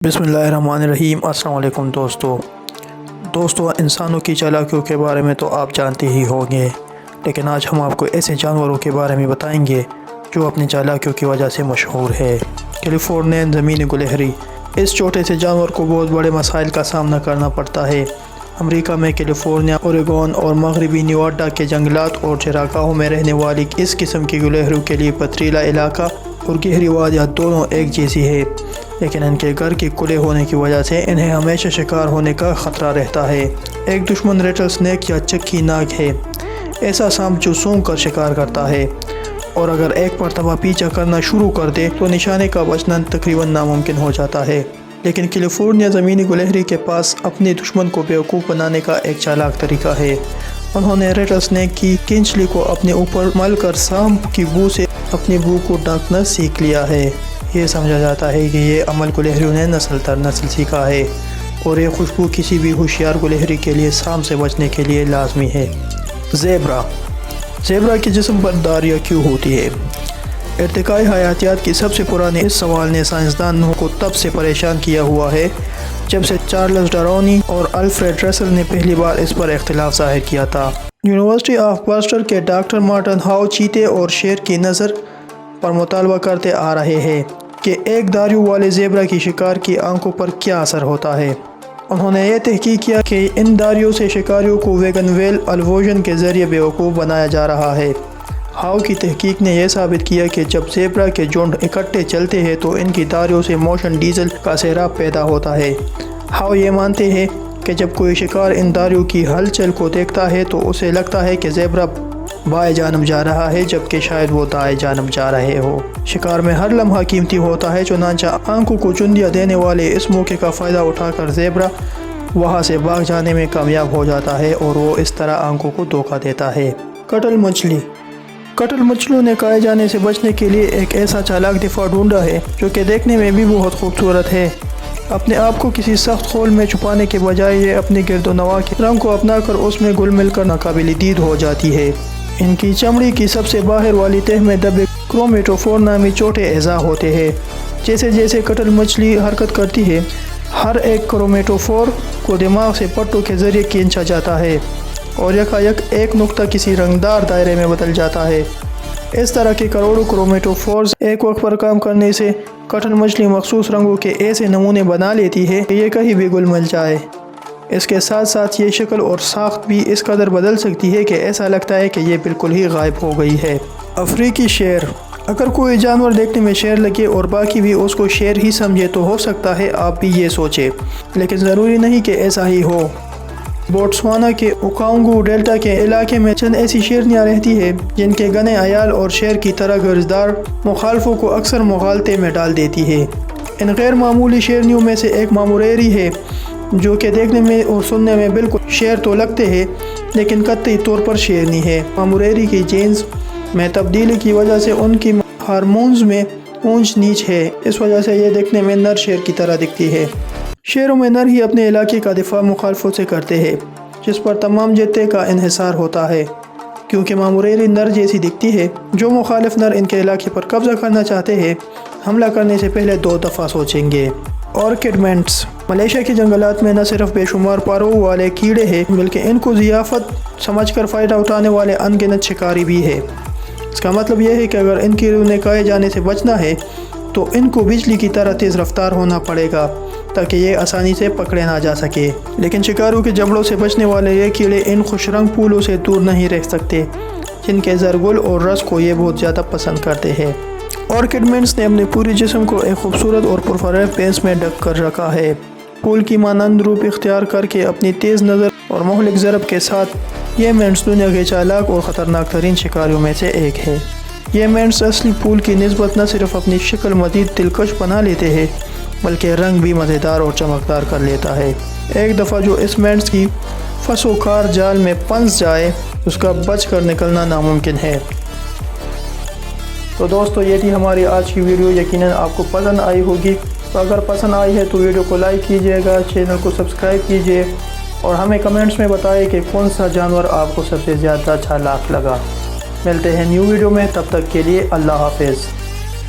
बिस्मिल्लाहिर्रहमानिर्रहीम। अस्सलाम वालेकुम दोस्तों इंसानों की चालाकियों के बारे में तो आप जानते ही होंगे, लेकिन आज हम आपको ऐसे जानवरों के बारे में बताएंगे जो अपनी चालाकियों की वजह से मशहूर है। कैलिफोर्नियन ज़मीनी गुलहरी। इस छोटे से जानवर को बहुत बड़े मसाइल का सामना करना पड़ता है। अमेरिका में कैलिफोर्निया, ओरेगोन और मगरबी नेवाडा के जंगलात और चरागाहों में रहने वाली इस किस्म की गुलहरियों के लिए पथरीला इलाका और गहरी वादियाँ दोनों एक जैसी है, लेकिन इनके घर के खुले होने की वजह से इन्हें हमेशा शिकार होने का ख़तरा रहता है। एक दुश्मन रेटल स्नेक या चक्की नाग है, ऐसा सांप जो सूंघ कर शिकार करता है, और अगर एक मरतबा पीछा करना शुरू कर दे तो निशाने का बचना तकरीबन नामुमकिन हो जाता है। लेकिन कैलिफोर्निया ज़मीनी गुलहरी के पास अपने दुश्मन को बेवकूफ़ बनाने का एक चालाक तरीका है। उन्होंने रेटल स्नेक की किंचली को अपने ऊपर मल कर सांप की बू से अपनी बू को ढकना सीख लिया है। ये समझा जाता है कि ये अमल गुलहरियों ने नस्ल दर नस्ल सीखा है, और ये खुशबू किसी भी होशियार गुलहरी के लिए सांप से बचने के लिए लाजमी है। ज़ेबरा के जिस्म पर दारियाँ क्यों होती है? इर्तिकाई हयातियात की सबसे पुरानी इस सवाल ने साइंसदानों को तब से परेशान किया हुआ है जब से चार्ल्स डार्विन और अल्फ्रेड रसल ने पहली बार इस पर इख्तिलाफ ज़ाहिर किया था। यूनिवर्सिटी ऑफ वर्स्टर के डॉक्टर मार्टिन हाउ चीते और शेर की नज़र पर मुतालबा करते आ रहे हैं कि एक दारियों वाले ज़ेबरा की शिकार की आंखों पर क्या असर होता है। उन्होंने ये तहकीक किया कि इन दारियों से शिकारियों को वेगन वेल अल्वोजन के ज़रिए बेवकूफ़ बनाया जा रहा है। हाउ की तहकीक ने यह साबित किया कि जब ज़ेबरा के झुंड इकट्ठे चलते हैं तो इनकी दारियों से मोशन डीजल का सैराब पैदा होता है। हाउ ये मानते हैं कि जब कोई शिकार इन दारियों की हलचल को देखता है तो उसे लगता है कि ज़ेबरा बाएं जानब जा रहा है, जबकि शायद वो दाएं जानब जा रहे हो। शिकार में हर लम्हा कीमती होता है, चुनांचा आंखों को चुंदियाँ देने वाले इस मौके का फ़ायदा उठाकर ज़ेबरा वहाँ से भाग जाने में कामयाब हो जाता है, और वो इस तरह आंखों को धोखा देता है। कटल मछलियों ने खाए जाने से बचने के लिए एक ऐसा चालाक दिफा ढूंढा है जो कि देखने में भी बहुत खूबसूरत है। अपने आप को किसी सख्त खोल में छुपाने के बजाय ये अपने गिरदोनवा के रंग को अपनाकर उसमें घुल मिल कर नाकाबिल दीद हो जाती है। इनकी चमड़ी की सबसे बाहर वाली तह में दबे क्रोमेटोफोर नामी छोटे एज़ा होते हैं। जैसे जैसे कटल मछली हरकत करती है, हर एक क्रोमेटोफोर को दिमाग से पट्टों के ज़रिए खींचा जाता है, और यकायक एक नुक्ता किसी रंगदार दायरे में बदल जाता है। इस तरह के करोड़ों क्रोमेटोफोर्स एक वक्त पर काम करने से कटल मछली मखसूस रंगों के ऐसे नमूने बना लेती है कि ये कहीं भी घुल मिल जाए। इसके साथ साथ ये शक्ल और साख्त भी इस कदर बदल सकती है कि ऐसा लगता है कि ये बिल्कुल ही गायब हो गई है। अफ्रीकी शेर। अगर कोई जानवर देखने में शेर लगे और बाकी भी उसको शेर ही समझे तो हो सकता है आप भी ये सोचे, लेकिन ज़रूरी नहीं कि ऐसा ही हो। बोट्सवाना के ओकांगू डेल्टा के इलाके में चंद ऐसी शेरनियाँ रहती है जिनके गने अयाल और शेर की तरह गर्जदार मुखालफों को अक्सर मुगालते में डाल देती है। इन गैर मामूली शेरनियों में से एक मामुरेरी है, जो कि देखने में और सुनने में बिल्कुल शेर तो लगते हैं, लेकिन कतई तौर पर शेरनी है। मामुरेरी की जीन्स में तब्दीली की वजह से उनकी हार्मोन्स में ऊंच नीच है, इस वजह से ये देखने में नर शेर की तरह दिखती है। शेरों में नर ही अपने इलाके का दिफा मुखालफों से करते हैं, जिस पर तमाम जत्ते का इन्हिसार होता है। क्योंकि मामुरेरी नर जैसी दिखती है, जो मुखालिफ नर इनके इलाके पर कब्जा करना चाहते हैं हमला करने से पहले 2 दफ़ा सोचेंगे। ऑर्किड मेंट्स। मलेशिया के जंगलात में न सिर्फ बेशुमार पारों वाले कीड़े हैं, बल्कि इनको ज़ियाफ़त समझकर फ़ायदा उठाने वाले अनगिनत शिकारी भी है। इसका मतलब यह है कि अगर इनकी रूह ने खाए जाने से बचना है तो इनको बिजली की तरह तेज़ रफ्तार होना पड़ेगा ताकि ये आसानी से पकड़े ना जा सके। लेकिन शिकारों के जबड़ों से बचने वाले ये कीड़े इन खुशरंग फूलों से दूर नहीं रह सकते, जिनके ज़रगुल और रस को ये बहुत ज़्यादा पसंद करते हैं। ऑर्किड मेंट्स ने अपने पूरे जिस्म को एक खूबसूरत और पुरफरेब पेंस में ढक कर रखा है। फूल की मानंद रूप इख्तियार करके अपनी तेज़ नज़र और मोहलिक ज़रब के साथ ये मेंट्स दुनिया के चालाक और ख़तरनाक तरीन शिकारियों में से एक है। ये मेंट्स असली फूल की निस्बत न सिर्फ अपनी शक्ल मज़ीद दिलकश बना लेते हैं, बल्कि रंग भी मज़ेदार और चमकदार कर लेता है। एक दफ़ा जो इस मेंट्स की फंसोखार जाल में फंस जाए उसका बच कर निकलना नामुमकिन है। तो दोस्तों ये थी हमारी आज की वीडियो, यकीनन आपको पसंद आई होगी। तो अगर पसंद आई है तो वीडियो को लाइक कीजिएगा, चैनल को सब्सक्राइब कीजिए, और हमें कमेंट्स में बताइए कि कौन सा जानवर आपको सबसे ज़्यादा चालाक लगा। मिलते हैं न्यू वीडियो में, तब तक के लिए अल्लाह हाफ़िज़।